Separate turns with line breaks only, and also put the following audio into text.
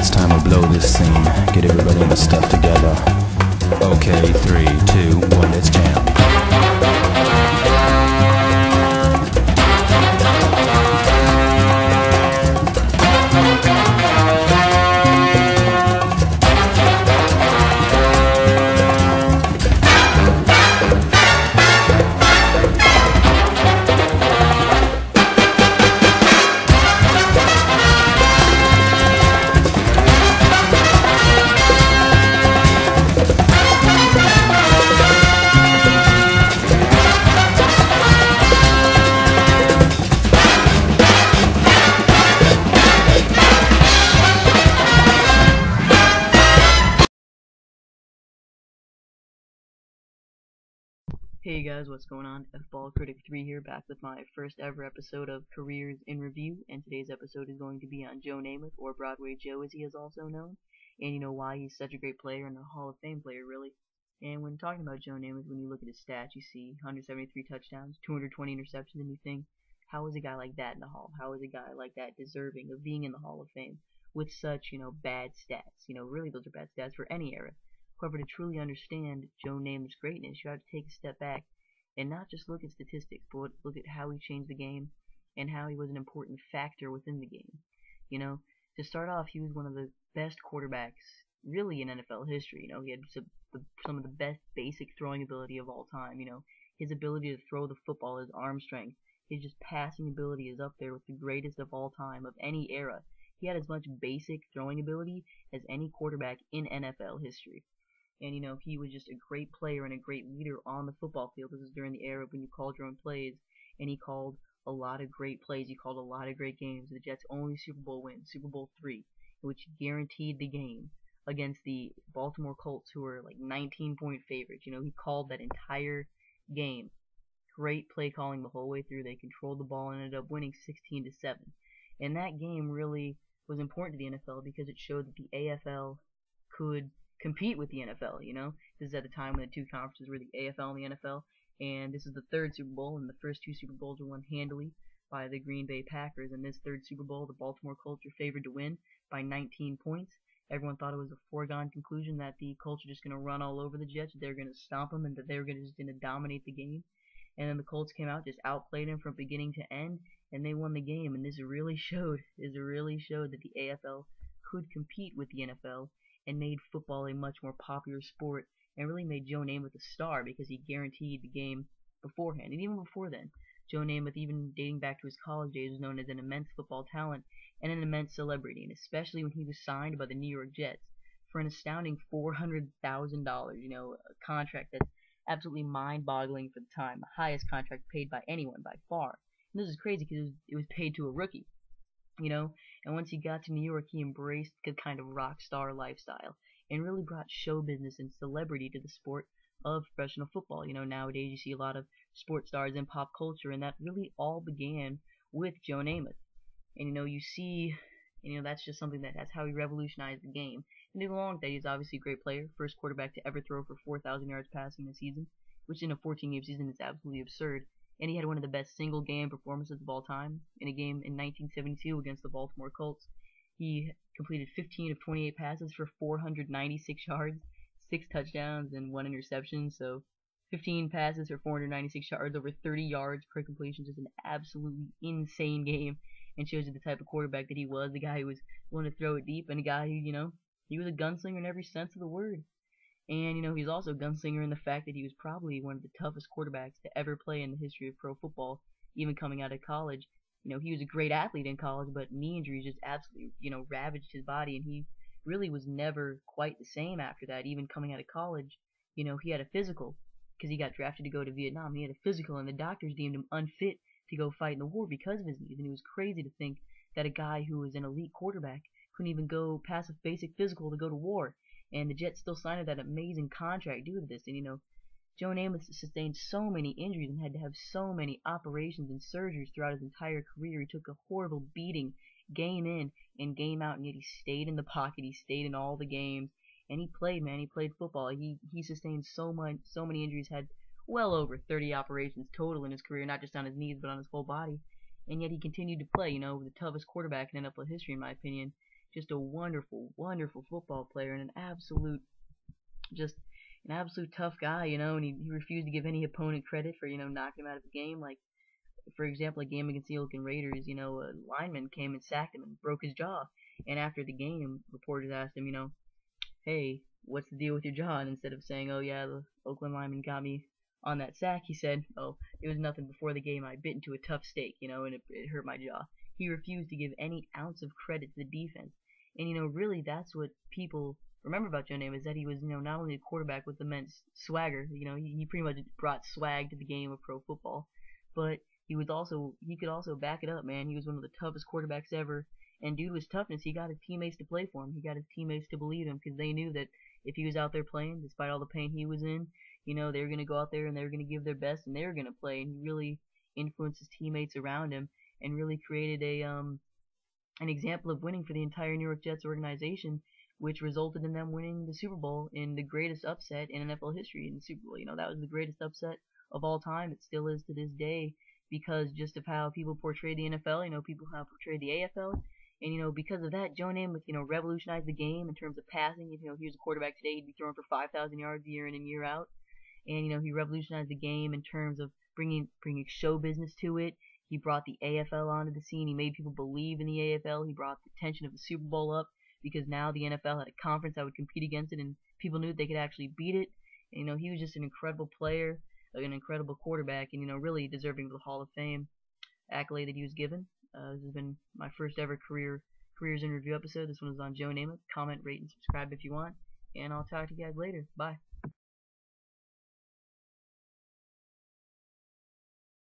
it's time to blow this scene. Get everybody in the stuff together. Okay, 3, 2, 1, let's jam.
Hey guys, what's going on? F-Ball Critic 3 here, back with my first ever episode of Careers in Review, and today's episode is going to be on Joe Namath, or Broadway Joe as he is also known, and you know why he's such a great player and a Hall of Fame player, really. And when talking about Joe Namath, when you look at his stats, you see 173 touchdowns, 220 interceptions, and you think, how is a guy like that in the Hall? How is a guy like that deserving of being in the Hall of Fame with such, bad stats? Really those are bad stats for any era. However, to truly understand Joe Namath's greatness, you have to take a step back and not just look at statistics, but look at how he changed the game and how he was an important factor within the game. To start off, he was one of the best quarterbacks really in NFL history. He had some of the best basic throwing ability of all time. His ability to throw the football, his arm strength, his just passing ability is up there with the greatest of all time of any era. He had as much basic throwing ability as any quarterback in NFL history. And he was just a great player and a great leader on the football field. This is during the era when you called your own plays, and he called a lot of great plays. He called a lot of great games. The Jets' only Super Bowl win, Super Bowl III, which guaranteed the game against the Baltimore Colts, who were like 19-point favorites. He called that entire game. Great play calling the whole way through. They controlled the ball and ended up winning 16-7. And that game really was important to the NFL because it showed that the AFL could compete with the NFL. This is at the time when the two conferences were the AFL and the NFL, and this is the third Super Bowl, and the first two Super Bowls were won handily by the Green Bay Packers. And this third Super Bowl, the Baltimore Colts were favored to win by 19 points. Everyone thought it was a foregone conclusion that the Colts were just going to run all over the Jets, that they were going to stomp them, and that they were just going to dominate the game. And then the Colts came out, just outplayed them from beginning to end, and they won the game. And this really showed that the AFL could compete with the NFL and made football a much more popular sport, and really made Joe Namath a star because he guaranteed the game beforehand. And even before then, Joe Namath, even dating back to his college days, was known as an immense football talent and an immense celebrity, and especially when he was signed by the New York Jets for an astounding $400,000, a contract that's absolutely mind-boggling for the time, the highest contract paid by anyone by far. And this is crazy because it was paid to a rookie. And once he got to New York, he embraced the kind of rock star lifestyle and really brought show business and celebrity to the sport of professional football. Nowadays you see a lot of sports stars in pop culture, and that really all began with Joe Namath. And you see, that's just something that's how he revolutionized the game. And along with that, he's obviously a great player, first quarterback to ever throw for 4,000 yards passing in a season, which in a 14-game season is absolutely absurd. And he had one of the best single-game performances of all time in a game in 1972 against the Baltimore Colts. He completed 15 of 28 passes for 496 yards, 6 touchdowns, and 1 interception. So 15 passes for 496 yards, over 30 yards per completion, just an absolutely insane game, and shows you the type of quarterback that he was, the guy who was willing to throw it deep, and a guy who, he was a gunslinger in every sense of the word. And, he's also a gunslinger in the fact that he was probably one of the toughest quarterbacks to ever play in the history of pro football, even coming out of college. He was a great athlete in college, but knee injuries just absolutely, ravaged his body, and he really was never quite the same after that, even coming out of college. He had a physical, because he got drafted to go to Vietnam. He had a physical, and the doctors deemed him unfit to go fight in the war because of his knees, and it was crazy to think that a guy who was an elite quarterback couldn't even go pass a basic physical to go to war. And the Jets still signed that amazing contract due to this. And Joe Namath sustained so many injuries and had to have so many operations and surgeries throughout his entire career. He took a horrible beating game in and game out, and yet he stayed in the pocket. He stayed in all the games, and he played, man. He played football. He sustained so many injuries, had well over 30 operations total in his career, not just on his knees but on his whole body. And yet he continued to play, the toughest quarterback in NFL history, in my opinion. just a wonderful, wonderful football player and just an absolute tough guy, and he refused to give any opponent credit for, knocking him out of the game. Like, for example, a game against the Oakland Raiders, a lineman came and sacked him and broke his jaw. And after the game, reporters asked him, hey, what's the deal with your jaw? And instead of saying, oh yeah, the Oakland lineman got me on that sack, he said, oh, it was nothing. Before the game, I bit into a tough steak, and it hurt my jaw. He refused to give any ounce of credit to the defense. And, really that's what people remember about Joe Namath, is that he was, not only a quarterback with immense swagger, he pretty much brought swag to the game of pro football, but he could also back it up, man. He was one of the toughest quarterbacks ever. And due to his toughness, he got his teammates to play for him. He got his teammates to believe him, because they knew that if he was out there playing, despite all the pain he was in, they were going to go out there and they were going to give their best and they were going to play. And he really influenced his teammates around him and really created an example of winning for the entire New York Jets organization, which resulted in them winning the Super Bowl in the greatest upset in NFL history. In the Super Bowl, that was the greatest upset of all time. It still is to this day, because just of how people portray the NFL, people have portrayed the AFL. And, because of that, Joe Namath, revolutionized the game in terms of passing. If, he was a quarterback today, he'd be throwing for 5,000 yards year in and year out. And, he revolutionized the game in terms of bringing show business to it. He brought the AFL onto the scene. He made people believe in the AFL. He brought the attention of the Super Bowl up, because now the NFL had a conference that would compete against it, and people knew that they could actually beat it. And, he was just an incredible player, an incredible quarterback, and, really deserving of the Hall of Fame accolade that he was given. This has been my first ever Careers in Review episode. This one was on Joe Namath. Comment, rate, and subscribe if you want. And I'll talk to you guys later. Bye.